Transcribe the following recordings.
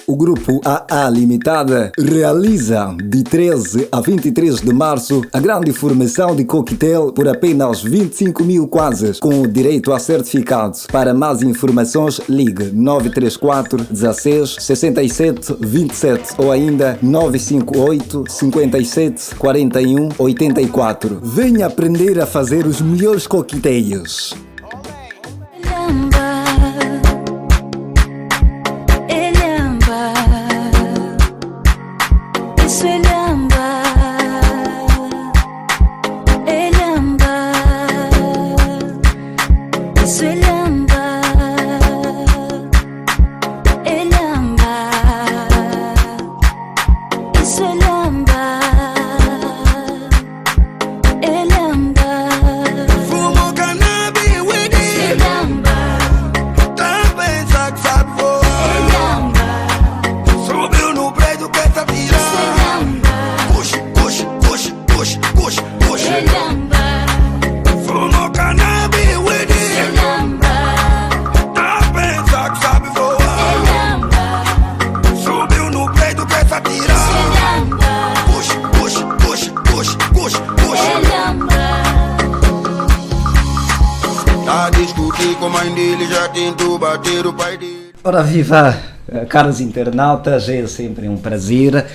O grupo AA Limitada realiza de 13 a 23 de março a grande formação de coquetel por apenas 25 mil kwanzas, com o direito a certificado. Para mais informações, ligue 934 16 67 27 ou ainda 958 57 41 84. Venha aprender a fazer os melhores coquetéis. Ora viva, caros internautas, é sempre um prazer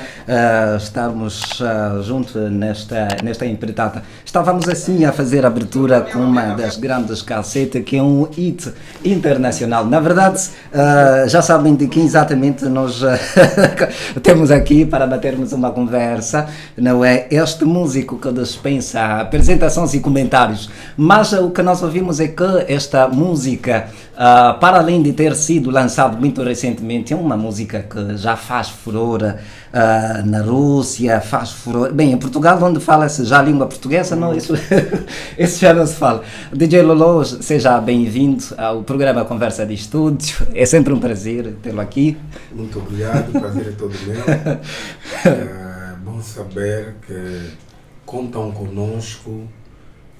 estarmos juntos nesta empreitada. Estávamos assim a fazer a abertura com uma das grandes calcetas, que é um hit internacional. Na verdade, já sabem de quem exatamente nós temos aqui para batermos uma conversa, não é? Este músico que dispensa apresentações e comentários, mas o que nós ouvimos é que esta música, para além de ter sido lançado muito recentemente, é uma música que já faz furor na Rússia, faz furor... Bem, em Portugal, onde fala-se já a língua portuguesa, não, isso já não se fala. DJ Lolo, seja bem-vindo ao programa Conversa de Estúdio. É sempre um prazer tê-lo aqui. Muito obrigado, o prazer é todo meu. É bom saber que contam conosco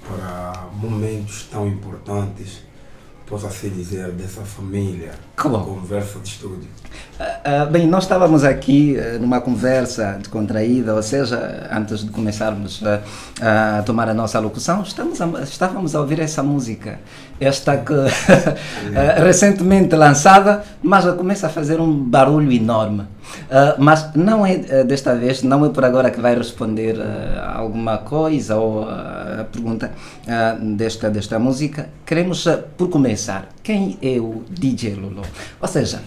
para momentos tão importantes, posso assim dizer, dessa família. Conversa de Estúdio. Bem, nós estávamos aqui numa conversa descontraída, ou seja, antes de começarmos a tomar a nossa locução, estávamos a ouvir essa música, esta que recentemente lançada, mas já começa a fazer um barulho enorme. Mas não é desta vez, não é por agora que vai responder alguma coisa ou a pergunta desta música. Queremos, por começar, quem é o DJ Lolo? Ou seja,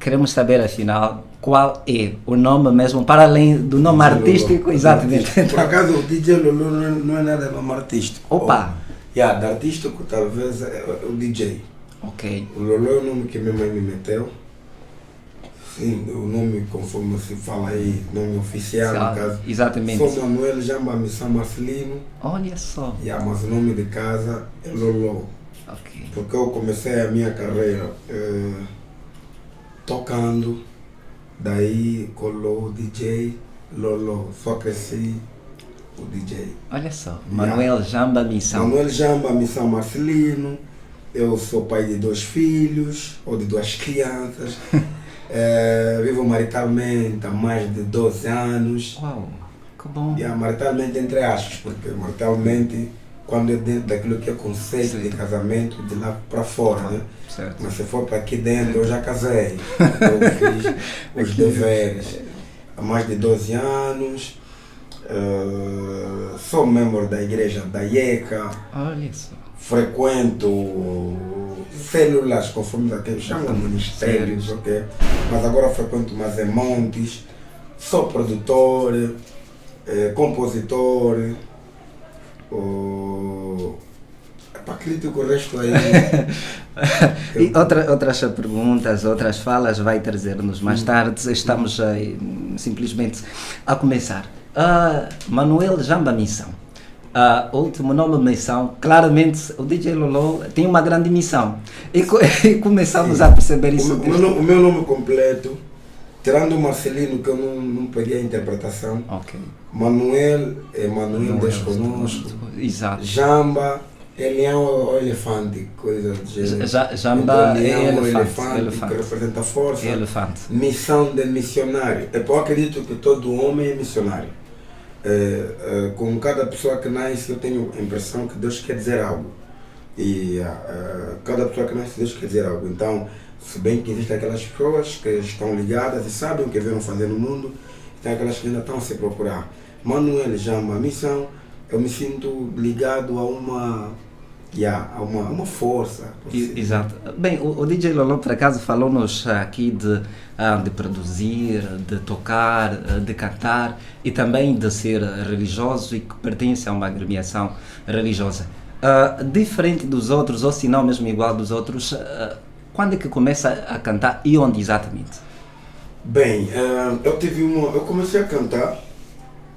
queremos saber afinal qual é o nome mesmo, para além do nome DJ artístico, Lolo. Exatamente. Por acaso o DJ Lolo não é nada nome artístico. Opa! De artístico talvez é o DJ. Ok. O Lolo é o nome que minha mãe me meteu. Sim, o nome conforme se fala aí, nome oficial no caso. Exatamente. Sou Manuel Jamba Missão Marcelino. Olha só. Mas o nome de casa é Lolo. Ok. Porque eu comecei a minha carreira tocando, daí colou o DJ Lolo, só cresci o DJ. Olha só, Manuel Jamba Missão. Manuel Jamba Missão Marcelino, eu sou pai de 2 filhos, ou de 2 crianças, vivo maritalmente há mais de 12 anos. Uau, que bom. Maritalmente entre aspas, porque maritalmente quando é dentro daquilo que é conceito de casamento, de lá para fora, né? Certo. Mas se for para aqui dentro, eu já casei, eu fiz os deveres há mais de 12 anos, sou membro da igreja da IECA. Olha só. Frequento células, conforme até chamam ministérios, ok? Mas agora frequento mais em Montes, sou produtor, compositor, acredito que o resto aí... E outras perguntas, outras falas vai trazer-nos mais tarde. Estamos simplesmente a começar. Manuel Jamba Missão. Último nome Missão. Claramente o DJ Lolo tem uma grande missão. E começamos a perceber isso. O meu nome completo, tirando o Marcelino, que eu não peguei a interpretação. Ok. Manuel é Manuel Deus conosco. Exato. Jamba É leão ou elefante, coisa do gênero. Já me Então, dá leão ou elefante. que representa a força. Elefante. Missão de missionário. Eu acredito que todo homem é missionário. Com cada pessoa que nasce, eu tenho a impressão que Deus quer dizer algo. E cada pessoa que nasce, Deus quer dizer algo. Então, se bem que existem aquelas pessoas que estão ligadas e sabem o que vieram fazer no mundo, tem aquelas que ainda estão a se procurar. Manuel já uma missão, eu me sinto ligado a uma força. Exato. Bem, o DJ Lolo, por acaso, falou-nos aqui de produzir, de tocar, de cantar e também de ser religioso e que pertence a uma agremiação religiosa. Diferente dos outros, ou se não mesmo igual dos outros, quando é que começa a cantar e onde exatamente? Bem, eu comecei a cantar,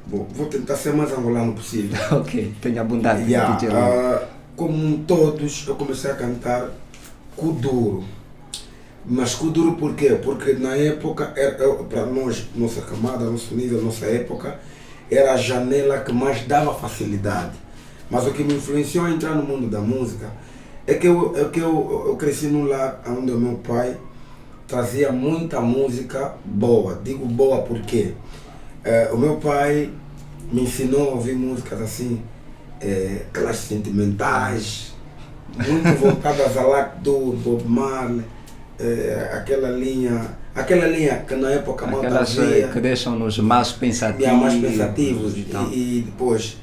vou tentar ser mais angolano possível. Ok, tenho abundância. Como todos, eu comecei a cantar Kuduro. Mas Kuduro por quê? Porque na época, para nós, nossa camada, nosso nível, nossa época, era a janela que mais dava facilidade. Mas o que me influenciou a entrar no mundo da música é que eu cresci num lar onde o meu pai trazia muita música boa. Digo boa porque o meu pai me ensinou a ouvir músicas assim, aquelas sentimentais, muito voltadas a Lacto, Bob Marley, aquela linha que na época aquelas que deixam-nos mais pensativos. E depois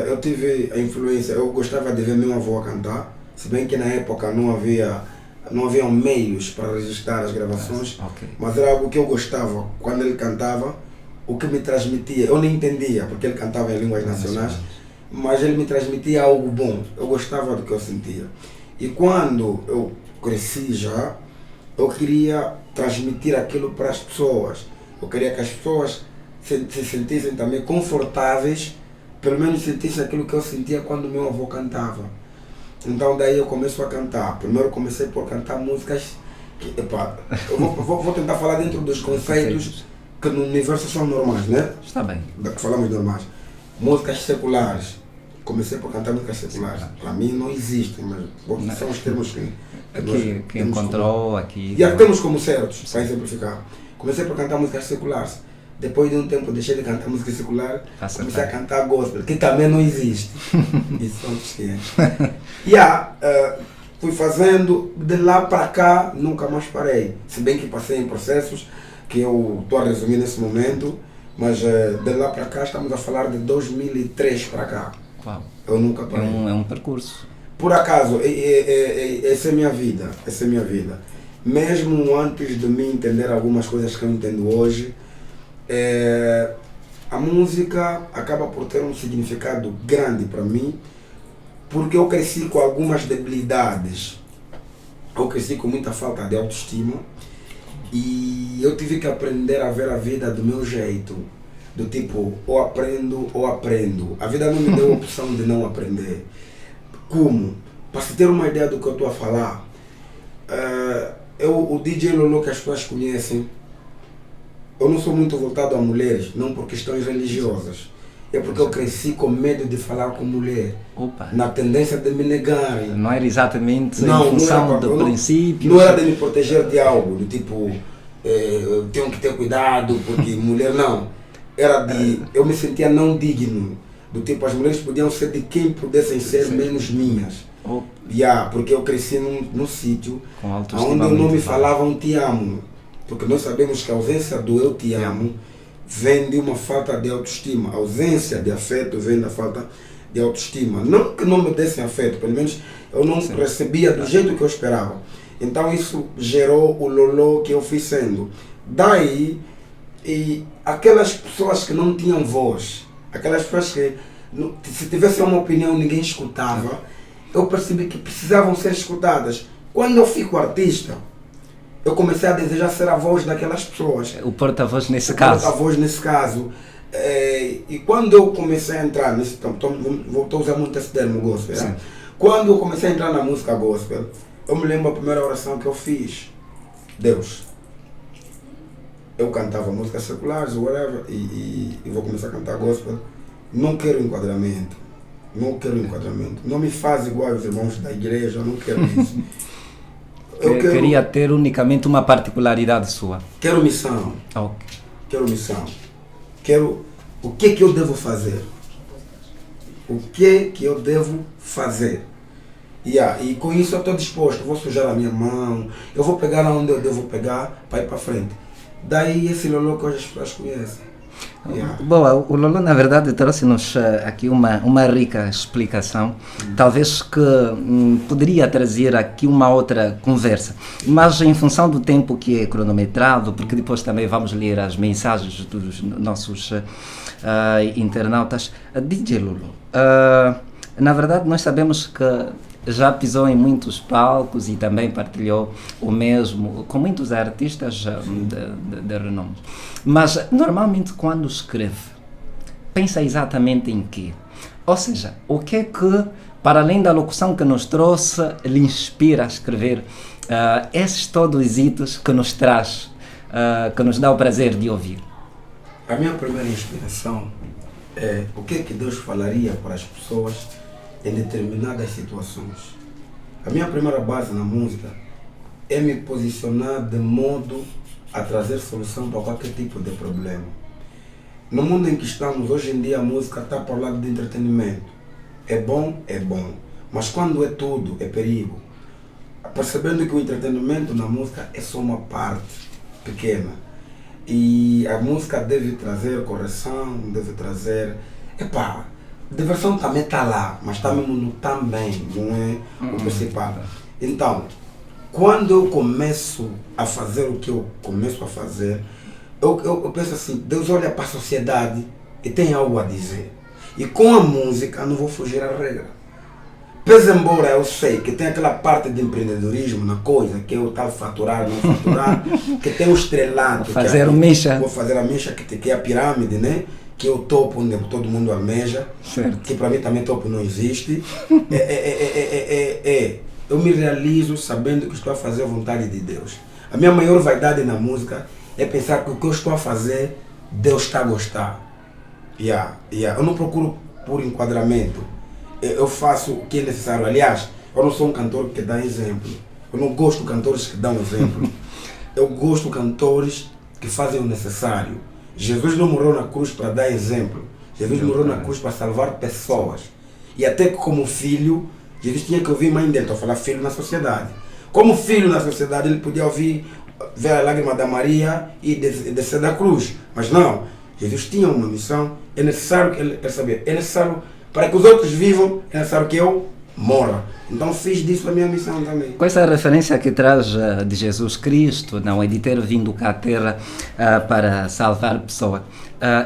eu tive a influência, eu gostava de ver meu avô cantar, se bem que na época não haviam meios para registrar as gravações, mas era algo que eu gostava quando ele cantava, o que me transmitia, eu nem entendia porque ele cantava em línguas nacionais, mas ele me transmitia algo bom, eu gostava do que eu sentia. E quando eu cresci já, eu queria transmitir aquilo para as pessoas, eu queria que as pessoas se sentissem também confortáveis, pelo menos sentissem aquilo que eu sentia quando meu avô cantava. Então daí eu começo a cantar. Primeiro comecei por cantar músicas que, eu vou tentar falar dentro dos conceitos que no universo são normais, né? Está bem. Que falamos normais. Músicas seculares. Comecei por cantar músicas seculares. Para mim não existem, mas são os termos que encontrou aqui. E temos como certos, para exemplificar. Comecei por cantar músicas seculares. Depois de um tempo deixei de cantar música secular, comecei a cantar gospel, que também não existe. Isso são outros 500. Fui fazendo, de lá para cá nunca mais parei. Se bem que passei em processos que eu estou a resumir nesse momento, mas de lá para cá estamos a falar de 2003 para cá. Uau. Eu nunca parei. É um percurso. Por acaso, essa é a minha vida, Mesmo antes de me entender algumas coisas que eu entendo hoje, a música acaba por ter um significado grande para mim, porque eu cresci com algumas debilidades. Eu cresci com muita falta de autoestima e eu tive que aprender a ver a vida do meu jeito, do tipo, ou aprendo ou aprendo. A vida não me deu a opção de não aprender. Como? Para se ter uma ideia do que eu estou a falar, o DJ Lolo que as pessoas conhecem, eu não sou muito voltado a mulheres, não por questões religiosas. É porque eu cresci com medo de falar com mulher. Opa. Na tendência de me negarem. Não era exatamente em função do princípio. Não era de me proteger de algo, do tipo, eu tenho que ter cuidado, porque mulher não. Era de, eu me sentia não digno. Do tipo, as mulheres podiam ser de quem pudessem ser menos minhas. Porque eu cresci num sítio onde não me falavam te amo. Porque nós sabemos que a ausência do eu te amo vem de uma falta de autoestima. A ausência de afeto vem da falta de autoestima. Não que não me dessem afeto, pelo menos eu não recebia do jeito que eu esperava. Então isso gerou o Lolo que eu fui sendo. Daí, e aquelas pessoas que não tinham voz, aquelas pessoas que se tivessem uma opinião ninguém escutava, eu percebi que precisavam ser escutadas. Quando eu fico artista, eu comecei a desejar ser a voz daquelas pessoas. O porta-voz nesse caso. O porta-voz nesse caso. E quando eu comecei a entrar nesse... Voltou a usar muito esse termo gospel. Né? Quando eu comecei a entrar na música gospel, eu me lembro a primeira oração que eu fiz. Deus, eu cantava músicas seculares, whatever, e vou começar a cantar gospel. Não quero enquadramento. Não quero enquadramento. Não me faz igual os irmãos da igreja, eu não quero isso. Eu queria ter unicamente uma particularidade sua. Quero missão. Okay. Quero missão. Quero... O que eu devo fazer? O que eu devo fazer? E com isso eu estou disposto. Eu vou sujar a minha mão. Eu vou pegar onde eu devo pegar para ir para frente. Daí esse Lolo que hoje as pessoas conhecem. Boa, o Lolo na verdade trouxe-nos aqui uma rica explicação, talvez que poderia trazer aqui uma outra conversa, mas em função do tempo que é cronometrado, porque depois também vamos ler as mensagens dos nossos internautas. DJ Lolo, na verdade nós sabemos que já pisou em muitos palcos e também partilhou o mesmo com muitos artistas de renome. Mas normalmente quando escreve, pensa exatamente em quê? Ou seja, o que é que, para além da locução que nos trouxe, lhe inspira a escrever esses todos os hitos que nos traz, que nos dá o prazer de ouvir? A minha primeira inspiração é o que Deus falaria para as pessoas em determinadas situações. A minha primeira base na música é me posicionar de modo a trazer solução para qualquer tipo de problema. No mundo em que estamos, hoje em dia a música está para o lado do entretenimento. É bom, mas quando é tudo, é perigo. Percebendo que o entretenimento na música é só uma parte pequena. E a música deve trazer correção, deve trazer... diversão também está lá, mas também não está bem, não é o principal. Então, quando eu começo a fazer o que eu começo a fazer, eu penso assim, Deus olha para a sociedade e tem algo a dizer. E com a música não vou fugir à regra. Pese embora eu sei que tem aquela parte de empreendedorismo na coisa, que é o tal faturar, não faturar, que tem o estrelato. Vou fazer a mecha, que é a pirâmide, né? Que é o topo onde todo mundo almeja, certo. Que para mim também topo não existe. Eu me realizo sabendo que estou a fazer a vontade de Deus. A minha maior vaidade na música é pensar que o que eu estou a fazer, Deus está a gostar. Eu não procuro por enquadramento. Eu faço o que é necessário. Aliás, eu não sou um cantor que dá exemplo. Eu não gosto de cantores que dão exemplo. Eu gosto de cantores que fazem o necessário. Jesus não morreu na cruz para dar exemplo. Jesus morreu na cruz para salvar pessoas. E até que como filho, Jesus tinha que ouvir mãe dele. Estou a falar filho na sociedade. Como filho na sociedade, ele podia ver a lágrima da Maria e descer da cruz. Mas não, Jesus tinha uma missão. É necessário que ele perceba. É necessário para que os outros vivam, é necessário que eu morra. Então fiz disso a minha missão também. Com essa referência que traz de Jesus Cristo, não é de ter vindo cá à Terra para salvar pessoas.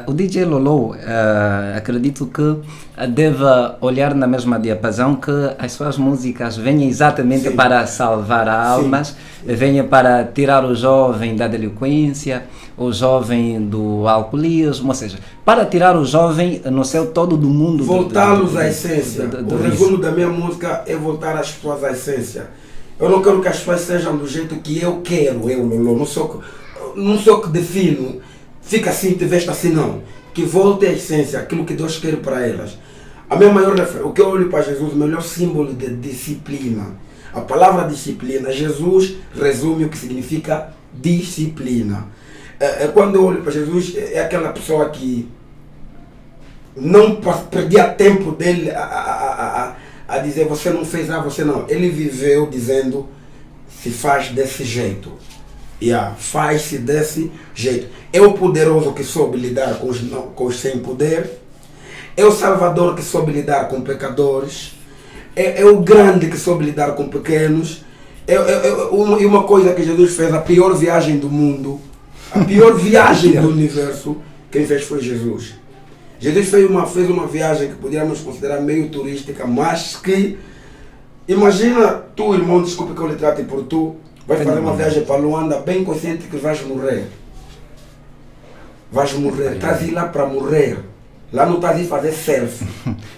O DJ Lolo, acredito que deve olhar na mesma diapasão que as suas músicas venham exatamente para salvar almas, venham para tirar o jovem da delinquência, o jovem do alcoolismo, ou seja, para tirar o jovem no seu todo do mundo. Voltá-los à essência. O resumo da minha música é voltar as pessoas à essência. Eu não quero que as pessoas sejam do jeito que eu quero, eu, Lolo. Não sou que defino, fica assim, te veste assim, não. Que volte à essência, aquilo que Deus quer para elas. A minha maior referência, o que eu olho para Jesus, o melhor símbolo de disciplina. A palavra disciplina, Jesus resume o que significa disciplina. Quando eu olho para Jesus, é aquela pessoa que não perdia tempo dele a dizer você não fez, você não. Ele viveu dizendo se faz desse jeito. Faz-se desse jeito. É o poderoso que soube lidar com os sem poder. É o Salvador que soube lidar com pecadores. É o grande que soube lidar com pequenos. E uma coisa que Jesus fez, a pior viagem do mundo, a pior viagem do universo, quem fez foi Jesus. Jesus fez uma viagem que poderíamos considerar meio turística, mas que, imagina tu, irmão, desculpa que eu lhe trate por tu, vai fazer uma viagem para Luanda bem consciente que vais morrer. Vais morrer, estás a ir lá para morrer. Lá não estás a ir fazer selfie.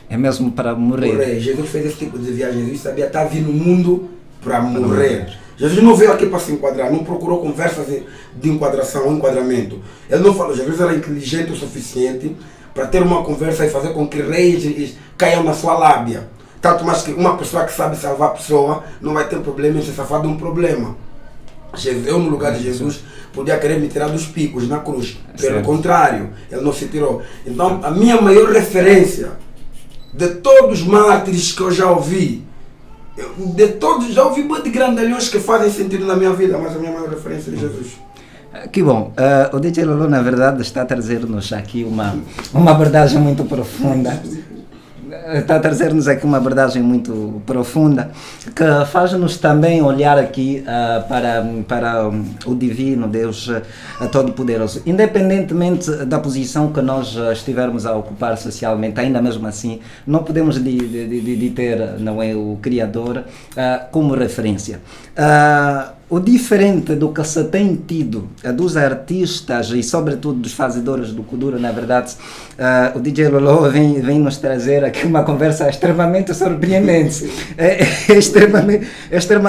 É mesmo para morrer. Jesus fez esse tipo de viagem, Jesus sabia estar vindo no mundo para morrer. Jesus não veio aqui para se enquadrar, não procurou conversas de enquadração ou enquadramento. Ele não falou, Jesus era inteligente o suficiente para ter uma conversa e fazer com que reis caiam na sua lábia. Tanto mais que uma pessoa que sabe salvar a pessoa não vai ter problema em se safar de um problema. Eu, no lugar de Jesus, podia querer me tirar dos picos na cruz. Pelo contrário, ele não se tirou. Então, a minha maior referência de todos os mártires que eu já ouvi, já ouvi muitos grandalhões que fazem sentido na minha vida, mas a minha maior referência é Jesus. Que bom, o DJ Lolo na verdade está a trazer-nos aqui uma abordagem muito profunda. Está a trazer-nos aqui uma abordagem muito profunda que faz-nos também olhar aqui para o divino Deus Todo-Poderoso. Independentemente da posição que nós estivermos a ocupar socialmente, ainda mesmo assim, não podemos de ter, não é, o Criador como referência. O diferente do que se tem tido dos artistas e sobretudo dos fazedores do Kuduro, na verdade, o DJ Lolo vem nos trazer aqui uma conversa extremamente surpreendente,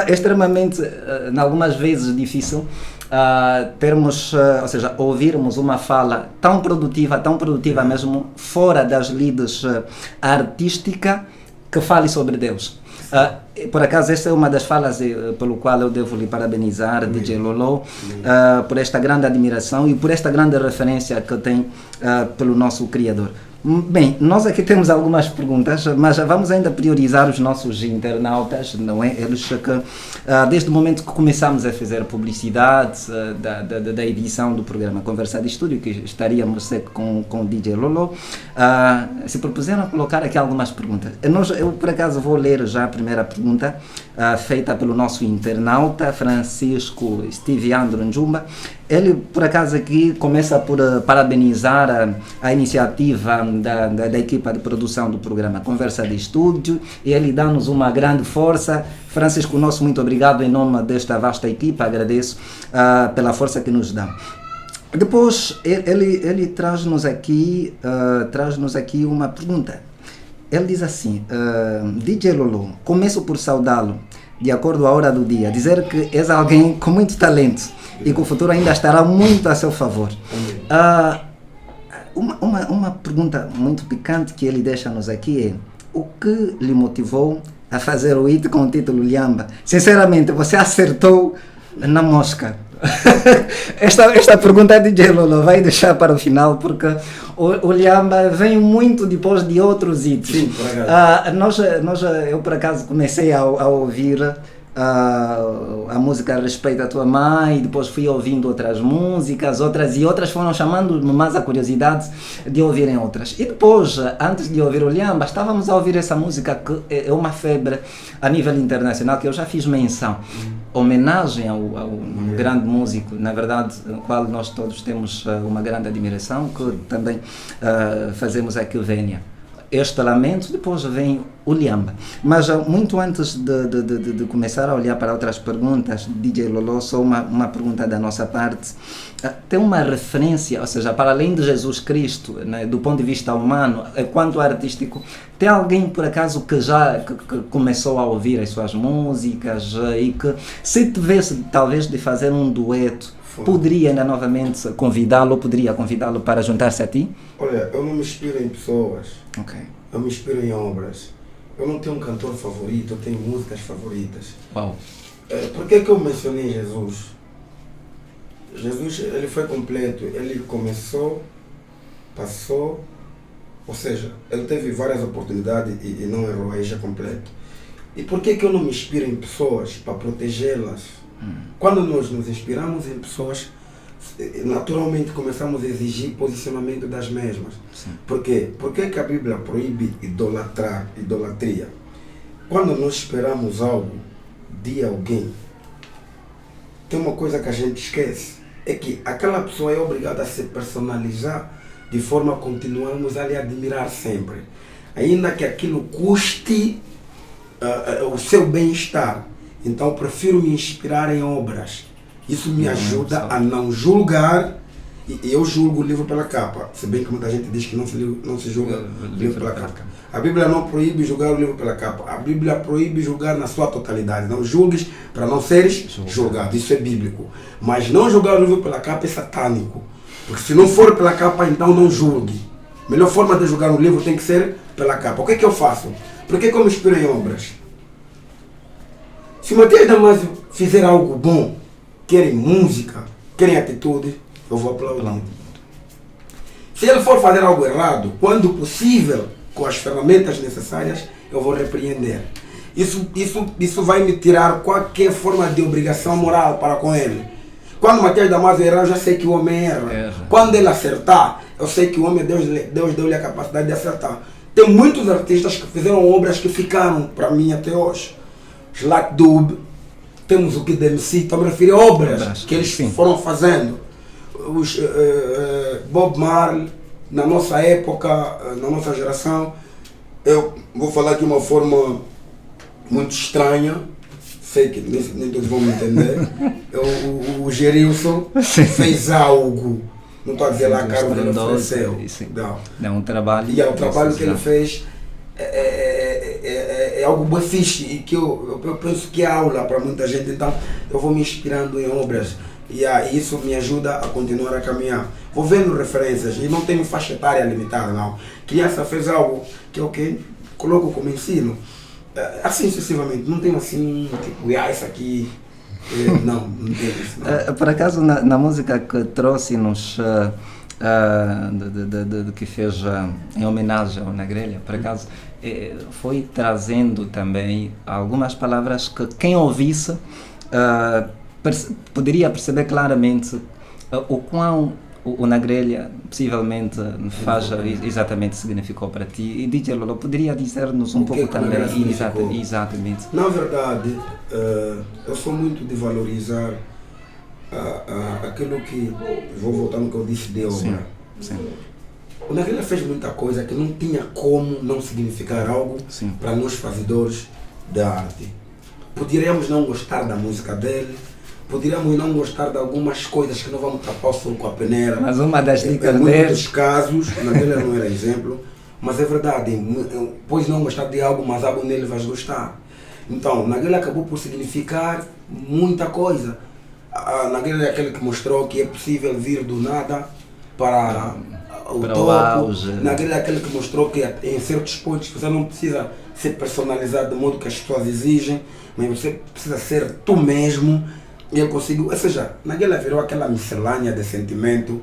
extremamente, em algumas vezes difícil, termos, ou seja, ouvirmos uma fala tão produtiva mesmo, fora das lides artística, que fale sobre Deus. Por acaso, essa é uma das falas pelo qual eu devo lhe parabenizar, DJ Lolo, por esta grande admiração e por esta grande referência que tem pelo nosso Criador. Bem, nós aqui temos algumas perguntas, mas vamos ainda priorizar os nossos internautas, não é? Eles que, desde o momento que começamos a fazer publicidade da edição do programa Conversa de Estúdio, que estaríamos com o DJ Lolo, se propuseram a colocar aqui algumas perguntas. Eu, por acaso, vou ler já a primeira pergunta, feita pelo nosso internauta, Francisco Stiviandro Njumba. Ele, por acaso, aqui começa por parabenizar a iniciativa da equipa de produção do programa Conversa de Estúdio, e ele dá-nos uma grande força. Francisco, nosso muito obrigado em nome desta vasta equipa, agradeço pela força que nos dá. Depois, ele traz-nos aqui uma pergunta. Ele diz assim, DJ Lolo, começo por saudá-lo, de acordo à hora do dia, dizer que és alguém com muito talento e que o futuro ainda estará muito a seu favor. Uma pergunta muito picante que ele deixa-nos aqui é: o que lhe motivou a fazer o hit com o título Liamba? Sinceramente, você acertou na mosca. Esta pergunta de DJ Lolo vai deixar para o final, porque o Liamba vem muito depois de outros hits. Sim, por acaso. Eu por acaso comecei a ouvir a música Respeita a Tua Mãe, depois fui ouvindo outras músicas, outras foram chamando-me mais a curiosidade de ouvirem outras. E depois, antes de ouvir o Liamba, estávamos a ouvir essa música que é uma febre a nível internacional, que eu já fiz menção. Homenagem ao grande músico, na verdade, no qual nós todos temos uma grande admiração, que também fazemos aqui o Vénia. Este lamento, depois vem o Liamba. Mas muito antes de começar a olhar para outras perguntas, DJ Lolo, só uma pergunta da nossa parte. Tem uma referência, ou seja, para além de Jesus Cristo, né, do ponto de vista humano, quanto artístico, tem alguém por acaso que começou a ouvir as suas músicas e que, se tivesse talvez de fazer um dueto, poderia ainda novamente convidá-lo para juntar-se a ti? Olha, eu não me inspiro em pessoas, eu me inspiro em obras. Eu não tenho um cantor favorito, eu tenho músicas favoritas. Uau. Por que eu mencionei Jesus? Jesus, ele foi completo, ele começou, passou, ou seja, ele teve várias oportunidades e não errou, aí já completo. E por que eu não me inspiro em pessoas para protegê-las? Quando nós nos inspiramos em pessoas, naturalmente começamos a exigir posicionamento das mesmas. Sim. Por quê? Por que a Bíblia proíbe idolatria? Quando nós esperamos algo de alguém, tem uma coisa que a gente esquece, é que aquela pessoa é obrigada a se personalizar de forma a continuarmos a lhe admirar sempre, ainda que aquilo custe o seu bem-estar. Então eu prefiro me inspirar em obras. Isso me ajuda a não julgar, e eu julgo o livro pela capa, se bem que muita gente diz que não se julga o livro pela capa. A Bíblia não proíbe julgar o livro pela capa, a Bíblia proíbe julgar na sua totalidade. Não julgues para não seres julgado, isso é bíblico. Mas não julgar o livro pela capa é satânico, porque se não for pela capa, então não julgue. A melhor forma de julgar um livro tem que ser pela capa. O que é que eu faço? Por que eu me inspiro em obras? Se Matias Damasio fizer algo bom, querem música, querem atitude, eu vou aplaudir. Se ele for fazer algo errado, quando possível, com as ferramentas necessárias, eu vou repreender. Isso vai me tirar qualquer forma de obrigação moral para com ele. Quando Matias Damasio errar, eu já sei que o homem erra. Quando ele acertar, eu sei que o homem, Deus deu-lhe a capacidade de acertar. Tem muitos artistas que fizeram obras que ficaram para mim até hoje. Slack Dub, temos o Kid MC, estou a me referir a obras que eles foram fazendo. Os Bob Marley, na nossa época, na nossa geração, eu vou falar de uma forma muito estranha, sei que nem todos vão me entender. O Gerilson fez algo, não estou a dizer lá a cara que ele ofereceu. É um trabalho. E o trabalho que ele fez é algo bem fixe e que eu penso que é aula para muita gente, então eu vou me inspirando em obras e isso me ajuda a continuar a caminhar. Vou vendo referências e não tenho faixa etária limitada, não. Criança fez algo que eu coloco como ensino, assim sucessivamente, não tenho assim, tipo, isso aqui, não tenho isso. Não. Por acaso na música que trouxe-nos, que fez em homenagem ao Nagrelha, por acaso foi trazendo também algumas palavras que quem ouvisse poderia perceber claramente o quão o Nagrelha possivelmente exatamente significou para ti. E DJ Lolo, poderia dizer-nos um pouco também? Exatamente. Na verdade, eu sou muito de valorizar aquilo que, vou voltar no que eu disse de obra. Sim. O Nagrelha fez muita coisa que não tinha como não significar algo para nós fazedores da arte. Poderíamos não gostar da música dele, poderíamos não gostar de algumas coisas que não vamos tapar o sol com a peneira. Mas uma das dicas dele... Em muitos casos, Nagrelha não era exemplo, mas é verdade, pois não gostar de algo, mas algo nele vais gostar. Então, Nagrelha acabou por significar muita coisa. Nagrelha é aquele que mostrou que é possível vir do nada para o topo. Nagrelha é aquele que mostrou que em certos pontos você não precisa ser personalizado do modo que as pessoas exigem, mas você precisa ser tu mesmo. E ele conseguiu, ou seja, Nagrelha virou aquela miscelânea de sentimento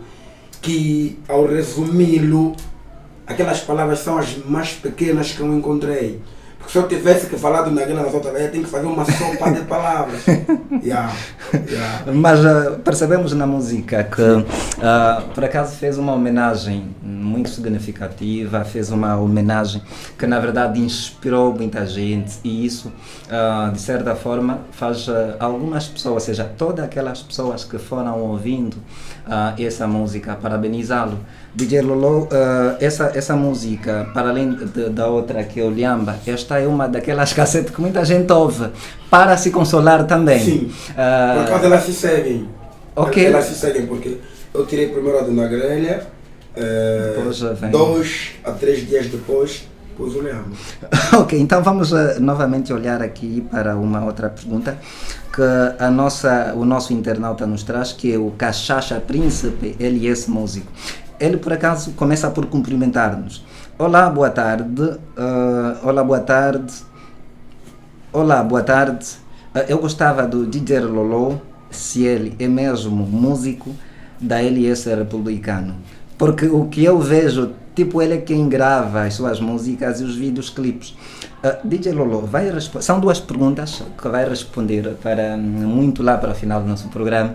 que, ao resumi-lo, aquelas palavras são as mais pequenas que eu encontrei. Porque se eu tivesse que falar do Nagrelha nas outras, eu tenho que fazer uma sopa de palavras. Mas percebemos na música que, por acaso, fez uma homenagem muito significativa, fez uma homenagem que, na verdade, inspirou muita gente e isso, de certa forma, faz algumas pessoas, ou seja, todas aquelas pessoas que foram ouvindo essa música, parabenizá-lo. DJ Lolo, essa música, para além da outra que é o Liamba, esta é uma daquelas cassetes que muita gente ouve para se consolar também. Sim, por acaso elas se seguem. Okay. Elas se seguem porque eu tirei primeiro a do Nagrelha, 2 a 3 dias depois pus o Liamba. Ok, então vamos novamente olhar aqui para uma outra pergunta que o nosso internauta nos traz, que é o Cachaça Príncipe LS Músico. Ele, por acaso, começa por cumprimentar-nos. Olá, boa tarde. Olá, boa tarde. Olá, boa tarde. Eu gostava do DJ Lolo, se ele é mesmo músico da LS Republicano. Porque o que eu vejo, tipo, ele é quem grava as suas músicas e os vídeos clipes. DJ Lolo, são 2 perguntas que vai responder para muito lá para o final do nosso programa,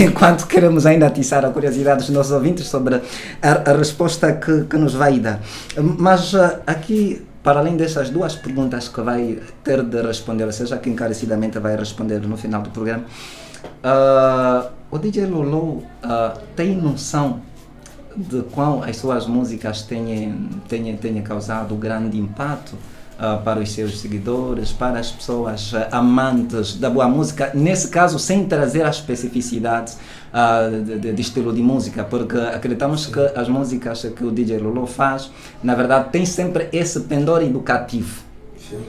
enquanto queremos ainda atiçar a curiosidade dos nossos ouvintes sobre a resposta que nos vai dar. Mas aqui, para além dessas 2 perguntas que vai ter de responder, ou seja, que encarecidamente vai responder no final do programa, o DJ Lolo tem noção de qual as suas músicas têm causado grande impacto para os seus seguidores, para as pessoas amantes da boa música, nesse caso sem trazer as especificidades de estilo de música, porque acreditamos que as músicas que o DJ Lolo faz, na verdade, tem sempre esse pendor educativo. Sim.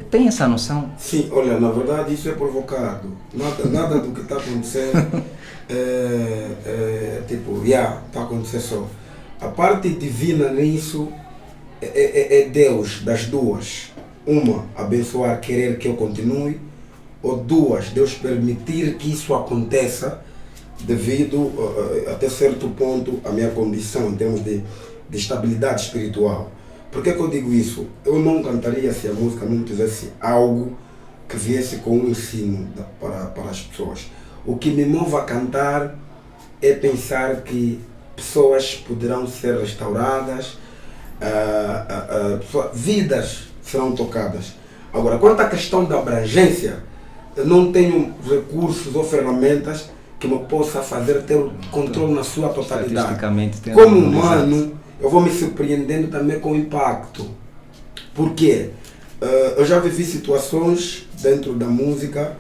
Tem essa noção? Sim, olha, na verdade isso é provocado. Nada do que está acontecendo tipo, está acontecendo só. A parte divina nisso é Deus, das duas. Uma, abençoar, querer que eu continue, ou duas, Deus permitir que isso aconteça devido, até certo ponto, à minha condição em termos de estabilidade espiritual. Por que eu digo isso? Eu não cantaria se a música não tivesse algo que viesse com um ensino para as pessoas. O que me move a cantar é pensar que pessoas poderão ser restauradas, vidas serão tocadas. Agora, quanto à questão da abrangência, eu não tenho recursos ou ferramentas que me possa fazer ter o controle na sua totalidade. Como humano, eu vou me surpreendendo também com o impacto. Por quê? Eu já vivi situações dentro da música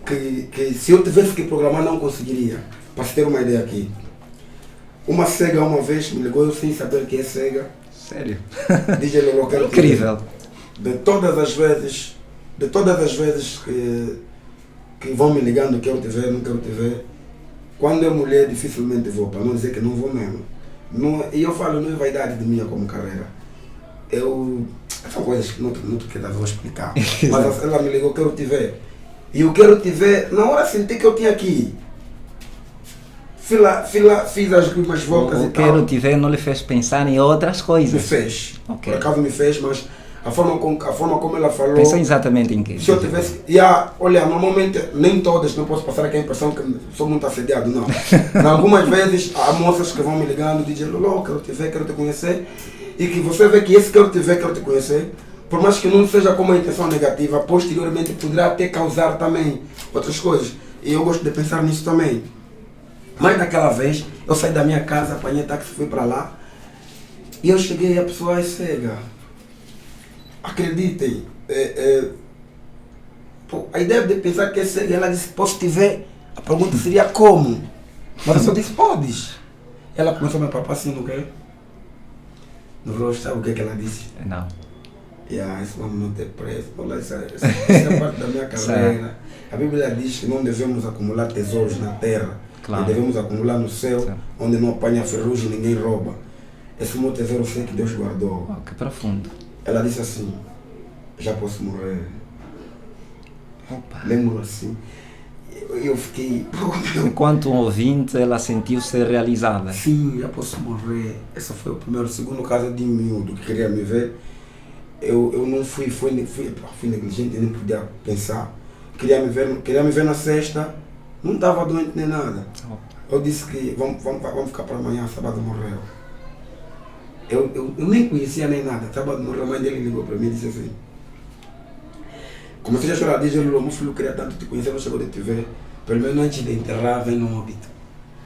que se eu tivesse que programar não conseguiria. Para se ter uma ideia aqui. Uma cega uma vez me ligou, eu sem saber que é cega. Sério? DJ Lolo, quero incrível. De todas as vezes que vão me ligando, quero te ver, não quero te ver. Quando é mulher, dificilmente vou, para não dizer que não vou mesmo. E eu falo, não é vaidade de minha como carreira. São coisas que não vou explicar. Mas ela me ligou, quero te ver. E eu quero te ver, na hora senti que eu tinha que ir. Fiz as últimas voltas e tal. Quero te ver não lhe fez pensar em outras coisas. Me fez. Okay. Por acaso me fez, mas a forma como ela falou... Pensou exatamente em quê? Se eu tivesse... olha, normalmente, nem todas, não posso passar aqui a impressão que sou muito assediado, não. Algumas vezes, há moças que vão me ligando, dizem, Lolo, quero te ver, quero te conhecer. E que você vê que esse quero te ver, quero te conhecer, por mais que não seja com uma intenção negativa, posteriormente poderá até causar também outras coisas. E eu gosto de pensar nisso também. Mas daquela vez, eu saí da minha casa, apanhei táxi, fui para lá, e eu cheguei e a pessoa é cega. Acreditem, a ideia de pensar que é cega, ela disse, posso te ver? A pergunta seria como? Mas eu só disse, podes. Ela começou a me papar assim, não quer? No rosto, sabe o que ela disse? Não. Isso não ter preço. Essa é a parte da minha carreira. A Bíblia diz que não devemos acumular tesouros na terra. Claro. E devemos acumular no céu, onde não apanha ferrugem e ninguém rouba. Esse meu tesouro foi que Deus guardou. Oh, que profundo. Ela disse assim, já posso morrer. Opa. Lembro assim. Eu fiquei... Enquanto um ouvinte, ela sentiu-se realizada. Sim, já posso morrer. Esse foi o primeiro. O segundo caso de miúdo que queria me ver. Eu não fui negligente, nem podia pensar. Queria me ver na sexta. Não estava doente nem nada. Eu disse que vamos ficar para amanhã, sábado morreu. Eu nem conhecia nem nada. Sábado morreu, a mãe dele ligou para mim e disse assim. Comecei a chorar, disse, meu filho queria tanto te conhecer, não chegou de te ver. Pelo menos antes de enterrar, vem no óbito.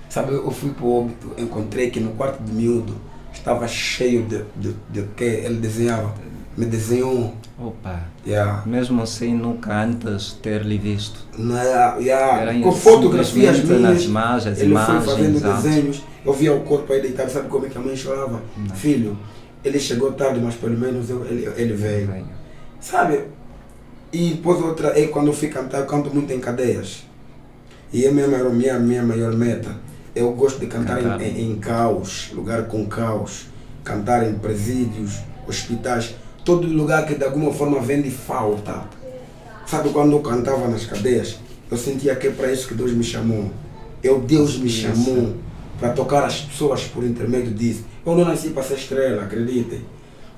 Sabe, eu fui para o óbito, encontrei que no quarto de miúdo estava cheio de que ele desenhava. Me desenhou. Opa. Mesmo assim, nunca antes ter lhe visto. Com fotografias minhas, ele foi fazendo desenhos. Eu via o corpo aí deitado, sabe como é que a mãe chorava? Não. Filho, ele chegou tarde, mas pelo menos ele veio. Sabe? E depois outra, quando eu fui cantar, eu canto muito em cadeias. E é minha maior meta. Eu gosto de cantar em caos, lugar com caos. Cantar em presídios, hospitais. Todo lugar que de alguma forma vem de falta. Sabe, quando eu cantava nas cadeias, eu sentia que é para isso que Deus me chamou. Deus me chamou para tocar as pessoas por intermédio disso. Eu não nasci para ser estrela, acreditem.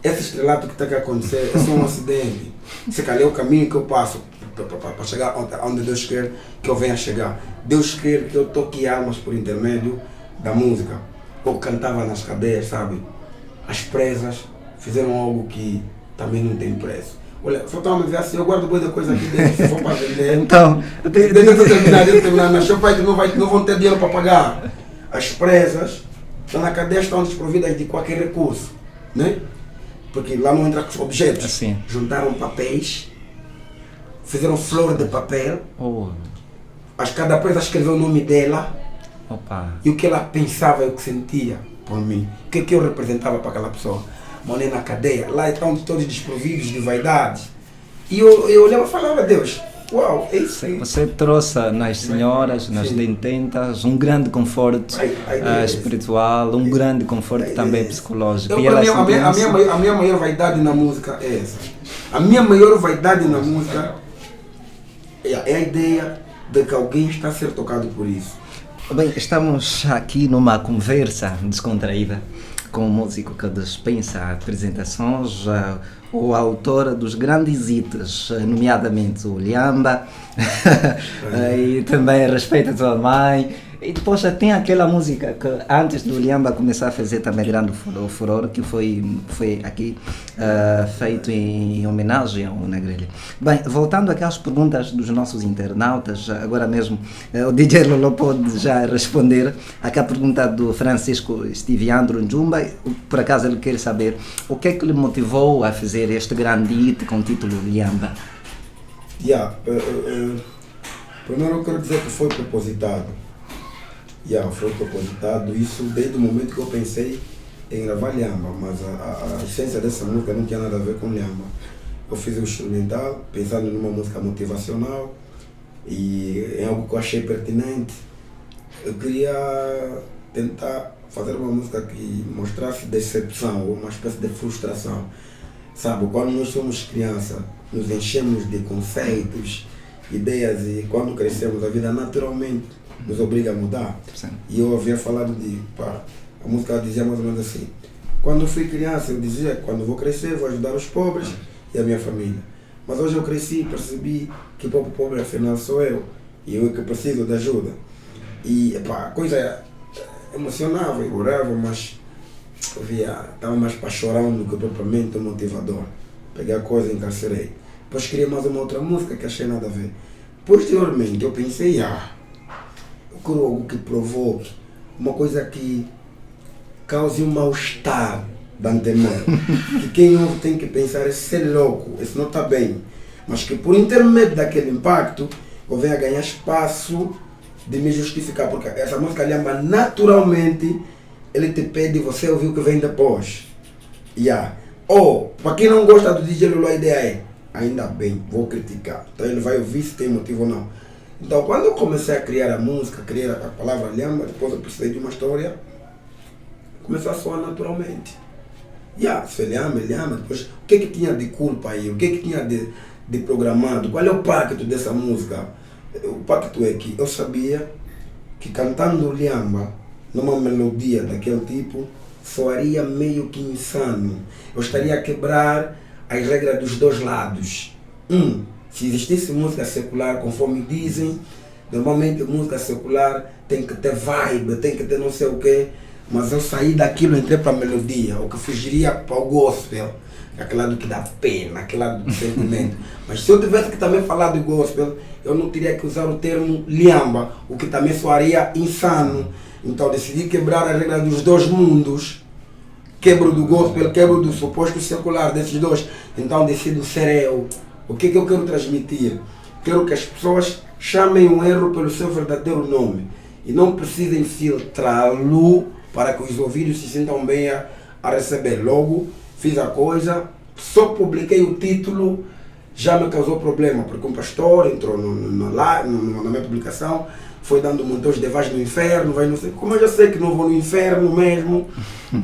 Esse estrelato que está aqui a acontecer é só um acidente. Se calhar é o caminho que eu passo para chegar onde Deus quer que eu venha chegar. Deus quer que eu toque almas por intermédio da música. Eu cantava nas cadeias, sabe? As presas fizeram algo que também não tem preço. Olha, só estão a me ver assim, eu guardo muita coisa aqui dentro, se for para vender. Então, desde eu terminar na shop, não vão ter dinheiro para pagar. As presas estão na cadeia, estão desprovidas de qualquer recurso, né? Porque lá não entra com objetos. Assim. Juntaram papéis, fizeram flor de papel. Cada presa escreveu o nome dela. Opa. E o que ela pensava e o que sentia por mim. O que eu representava para aquela pessoa. Morei na cadeia, lá estão todos desprovidos de vaidade. E eu olhava e falava, Deus, Uau, é isso. Você trouxe nas senhoras, nas dententas, um grande conforto espiritual, um grande conforto também psicológico. A minha maior vaidade na música é essa. A minha maior vaidade na música é a ideia de que alguém está a ser tocado por isso. Bem, estamos aqui numa conversa descontraída com um músico que dispensa apresentações, o autor dos grandes hits, nomeadamente o Liamba, e também Respeita a Tua Mãe. E depois já tem aquela música que antes do Liamba começar a fazer também grande furor, que foi aqui feito em homenagem ao Negrelha. Bem, voltando aqui às perguntas dos nossos internautas, agora mesmo o DJ Lolo pode já responder aqui a pergunta do Francisco Estiviandro Njumba. Por acaso ele quer saber o que é que lhe motivou a fazer este grande hit com o título Liamba. Primeiro eu quero dizer que foi propositado. Foi propositado, isso desde o momento que eu pensei em gravar Liamba, mas a essência dessa música não tinha nada a ver com Liamba. Eu fiz o instrumental pensando numa música motivacional e em algo que eu achei pertinente. Eu queria tentar fazer uma música que mostrasse decepção ou uma espécie de frustração. Sabe, quando nós somos crianças, nos enchemos de conceitos, ideias e quando crescemos a vida naturalmente nos obriga a mudar. Sim. E eu havia falado a música dizia mais ou menos assim: quando eu fui criança eu dizia que quando vou crescer vou ajudar os pobres e a minha família. Mas hoje eu cresci e percebi que o pobre afinal sou eu e eu é que preciso de ajuda. E a coisa emocionava e orava, mas estava mais para chorar do que propriamente um motivador. Peguei a coisa e encarcerei. Depois queria mais uma outra música que achei nada a ver. Posteriormente eu pensei, eu quero algo que provoque, uma coisa que cause um mal-estar da antemão. Que quem ouve tem que pensar, esse é louco, esse não está bem. Mas que por intermédio daquele impacto, eu venha ganhar espaço de me justificar. Porque essa música Liamba, naturalmente, ele te pede você ouvir o que vem depois. Ou, para quem não gosta do DJ Lolo, a ideia é, ainda bem, vou criticar. Então ele vai ouvir se tem motivo ou não. Então quando eu comecei a criar a música, criar a palavra Liamba, depois eu precisei de uma história, começou a soar naturalmente. Se Liamba, depois o que tinha de culpa aí, o que tinha de programado, qual é o pacto dessa música? O pacto é que eu sabia que cantando Liamba, numa melodia daquele tipo, soaria meio que insano. Eu estaria a quebrar as regras dos dois lados. Se existisse música secular, conforme dizem, normalmente música secular tem que ter vibe, tem que ter não sei o quê, mas eu saí daquilo e entrei para a melodia, o que fugiria para o gospel, aquele lado que dá pena, aquele lado do sentimento. Mas se eu tivesse que também falar do gospel, eu não teria que usar o termo Liamba, o que também soaria insano. Então decidi quebrar a regra dos dois mundos, quebro do gospel, quebro do suposto secular desses dois, então decido ser eu. O que eu quero transmitir? Quero que as pessoas chamem um erro pelo seu verdadeiro nome e não precisem filtrá-lo para que os ouvidos se sintam bem a receber. Logo, fiz a coisa, só publiquei o título, já me causou problema, porque um pastor entrou na minha publicação, foi dando montões de vais no inferno, vai não sei. Como eu já sei que não vou no inferno mesmo,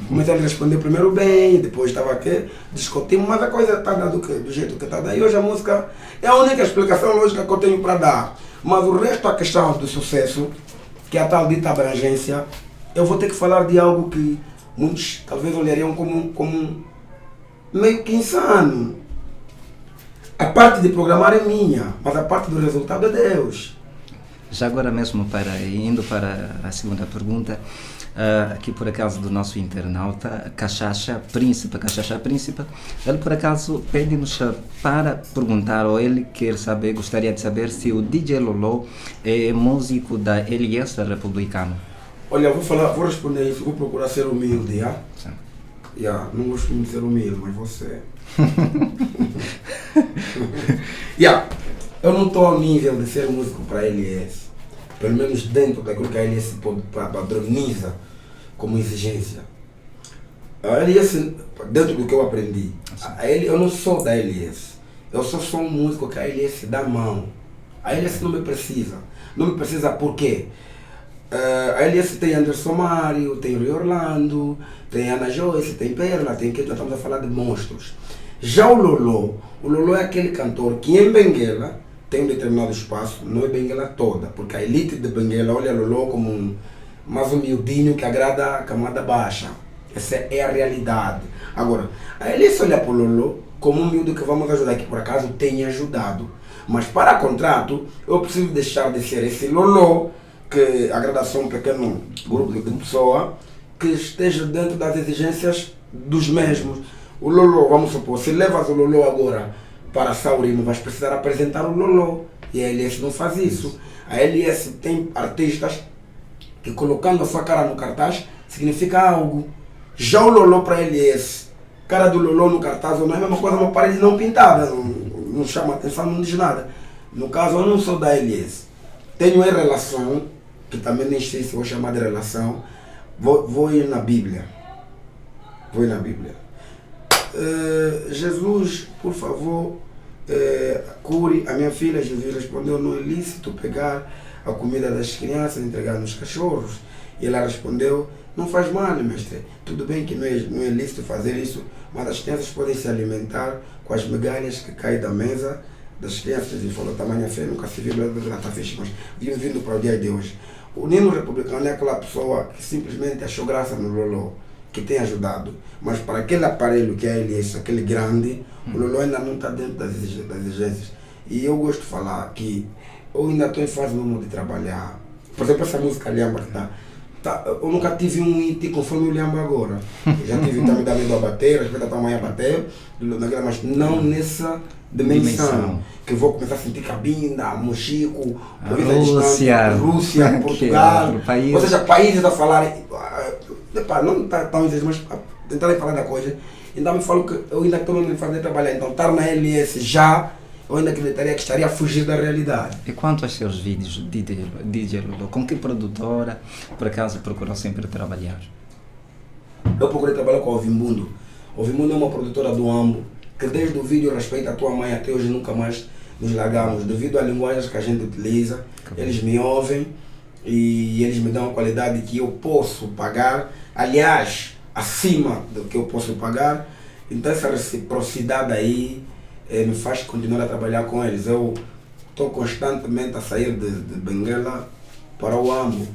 comecei a responder primeiro bem, depois estava aqui, discutimos, mas a coisa está dando do jeito que está daí. Hoje a música é a única explicação lógica que eu tenho para dar. Mas o resto, a questão do sucesso, que é a tal dita abrangência, eu vou ter que falar de algo que muitos talvez olhariam como meio que insano. A parte de programar é minha, mas a parte do resultado é Deus. Já agora mesmo, indo para a segunda pergunta, aqui por acaso do nosso internauta, Cachaça Príncipe, ele por acaso pede-nos para perguntar, ou ele quer saber, gostaria de saber se o DJ Lolo é músico da LS Republicano. Olha, vou responder isso, vou procurar ser humilde, Sim. Não gosto muito de ser humilde, mas você. Eu não estou ao nível de ser músico para a LS, pelo menos dentro daquilo que a LS padroniza como exigência. A LS, dentro do que eu aprendi, eu não sou da LS, eu só sou um músico que a LS dá mão. A LS não me precisa. Não me precisa por quê? A LS tem Anderson Mário, tem Rio Orlando, tem Ana Joyce, tem Perla, tem que já estamos a falar de monstros. Já o Lolo é aquele cantor que em Benguela tem um determinado espaço, não é Benguela toda, porque a elite de Benguela olha Lolo como mais um miudinho que agrada a camada baixa. Essa é a realidade. Agora, a LS olha para o Lolo como um miúdo que vamos ajudar, que por acaso tem ajudado. Mas para contrato, eu preciso deixar de ser esse Lolo que agradação um pequeno grupo de pessoas que esteja dentro das exigências dos mesmos. O Lolo, vamos supor, se levas o Lolo agora para Saurimo, vais precisar apresentar o Lolo. E a LS não faz isso. A LS tem artistas que colocando a sua cara no cartaz significa algo. Já o Lolo para a LS, cara do Lolo no cartaz não é a mesma coisa, uma parede não pintada, não chama atenção, não diz nada. No caso, eu não sou da LS. Tenho em relação, que também nem sei se vou chamar de relação, vou ir na Bíblia. Vou ir na Bíblia. Jesus, por favor, cure a minha filha. Jesus respondeu, não é lícito pegar a comida das crianças e entregar nos cachorros. E ela respondeu, não faz mal, mestre. Tudo bem que não é lícito fazer isso, mas as crianças podem se alimentar com as migalhas que caem da mesa das crianças. E falou, tamanha fé, nunca se viu, está fixe, mas vindo para o dia de hoje. O Nino Republicano é aquela pessoa que simplesmente achou graça no Lolo, que tem ajudado. Mas para aquele aparelho que é ele, aquele grande, o Lolo ainda não está dentro das exigências. E eu gosto de falar que eu ainda estou em fase mesmo de trabalhar. Por exemplo, essa música Liamba que eu nunca tive um hit conforme o Liamba agora. Eu já tive também da medo a bater, respeito a tua mãe a bater, mas não nessa dimensão. Que eu vou começar a sentir cabinda, Mochico, Rússia, Portugal, ou seja, países a falarem, não está tão exigente, mas tentarem falar da coisa. Então me falo que eu ainda estou em fase de trabalhar, então estar na LS já, eu ainda acreditaria que estaria a fugir da realidade. E quanto aos seus vídeos, DJ Lolo, com que produtora, por acaso, procurou sempre trabalhar? Eu procurei trabalhar com a Ovimbundo. A Ovimbundo é uma produtora do Ambo, que desde o vídeo Respeita a Tua Mãe até hoje nunca mais nos largamos. Devido à linguagem que a gente utiliza, eles me ouvem e eles me dão a qualidade que eu posso pagar, aliás, acima do que eu posso pagar. Então essa reciprocidade aí me faz continuar a trabalhar com eles. Eu estou constantemente a sair de Benguela para o Ambo.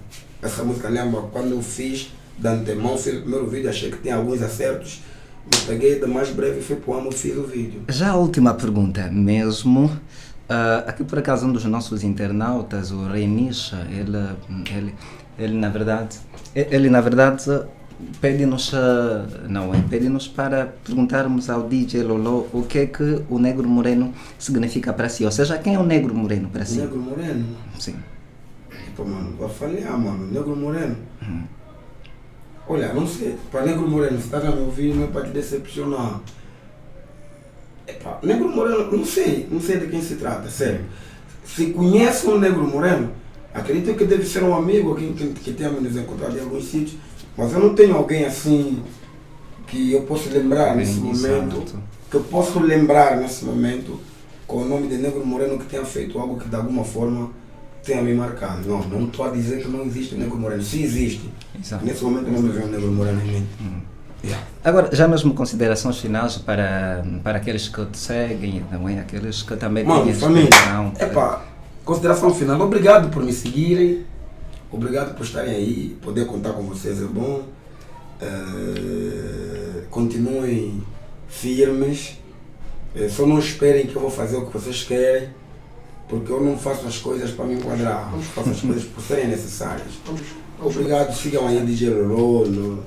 Essa música, lembra, quando eu fiz de antemão, fiz o primeiro vídeo, achei que tinha alguns acertos, me peguei de mais breve e fui para o Ambo e fiz o vídeo. Já a última pergunta mesmo, aqui por acaso um dos nossos internautas, o Renisha, ele na verdade pede-nos para perguntarmos ao DJ Lolo o que é que o Negro Moreno significa para si, ou seja, quem é o Negro Moreno para si? O Negro Moreno? Sim. Epa, mano, vou falhar, mano, Negro Moreno. Olha, não sei, para Negro Moreno, se estás a me ouvir, não é para te decepcionar. Epa, Negro Moreno, não sei de quem se trata, sério. Se conhece um Negro Moreno, acredito que deve ser um amigo que tenha me encontrado em alguns sítios. Mas eu não tenho alguém assim que eu posso lembrar nesse momento, com o nome de Negro Moreno que tenha feito algo que de alguma forma tenha me marcado. Não estou a dizer que não existe Negro Moreno. Se existe, exato. Nesse momento não me vê um Negro Moreno em mente. Yeah. Agora, já mesmo considerações finais para aqueles que te seguem, também aqueles que também têm inspiração. Consideração final, obrigado por me seguirem. Obrigado por estarem aí, poder contar com vocês é bom. Continuem firmes. Só não esperem que eu vou fazer o que vocês querem, porque eu não faço as coisas para me enquadrar, eu faço as coisas por serem necessárias. Obrigado, sigam aí DJ Lolo no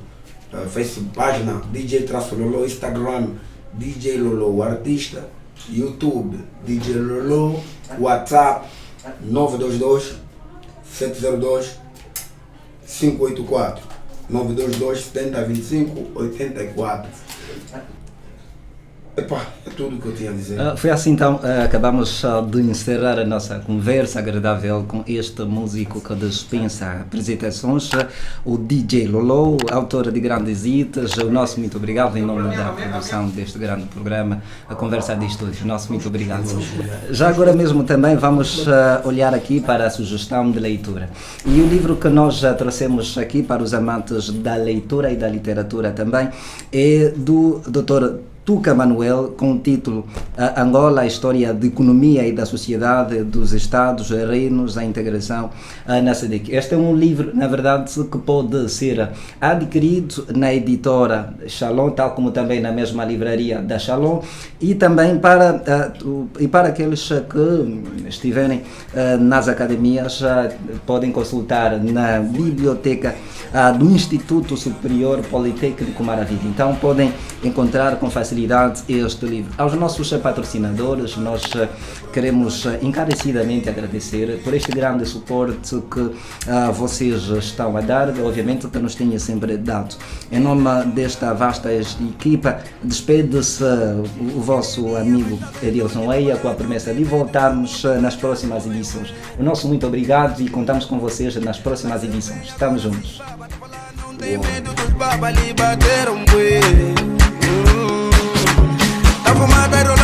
Facebook, página DJ-Lolo, Instagram DJ Lolo, artista, YouTube DJ Lolo, WhatsApp 922 702 584 922 70 25 84. Epá, é tudo o que eu tinha a dizer. Foi assim então, acabamos de encerrar a nossa conversa agradável com este músico que dispensa apresentações, o DJ Lolo, autor de grandes hits. O nosso muito obrigado em nome da produção deste grande programa, a Conversa de Estúdios. Nosso muito obrigado. Já agora mesmo também vamos olhar aqui para a sugestão de leitura. E o livro que nós já trouxemos aqui para os amantes da leitura e da literatura também é do Dr. Tuca Manuel, com o título Angola, a história da economia e da sociedade dos Estados, reinos, a integração na SADC. Este é um livro, na verdade, que pode ser adquirido na editora Shalom, tal como também na mesma livraria da Shalom, e também para aqueles que estiverem nas academias, podem consultar na biblioteca do Instituto Superior Politécnico Maravilha. Então podem encontrar com facilidade este livro. Aos nossos patrocinadores, nós queremos encarecidamente agradecer por este grande suporte que vocês estão a dar, obviamente que nos têm sempre dado. Em nome desta vasta equipa, despede-se o vosso amigo Edilson Leia, com a promessa de voltarmos nas próximas edições. O nosso muito obrigado e contamos com vocês nas próximas edições. Estamos juntos. Wow.